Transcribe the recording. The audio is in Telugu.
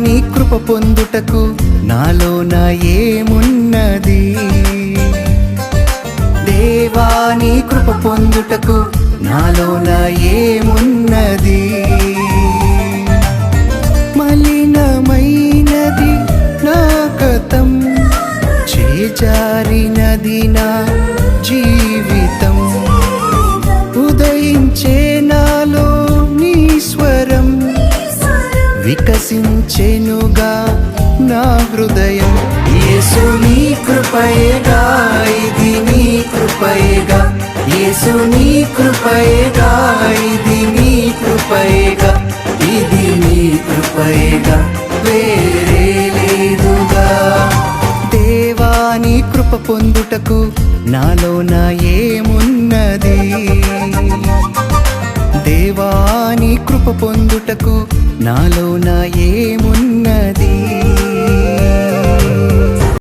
నీ కృప పొందుటకు నాలోన ఏమున్నది? దేవా నీ కృప పొందుటకు నాలోన ఏమున్నది? మలినమైనది నా గతం, చేజారినది నా జీవితం. ఉదయించే నాలో నీ స్వరం, వికసించెనుగా నా హృదయం. యేసు నీ కృపయేగా, ఇది నీ కృపయేగా. యేసు నీ కృపయేగా, ఇది నీ కృపయేగా. ఇది నీ కృపయేగా, వేరే లేదుగా. దేవా నీ కృప పొందుటకు నాలోన ఏమున్నది? దేవా నీ కృప పొందుటకు నాలోన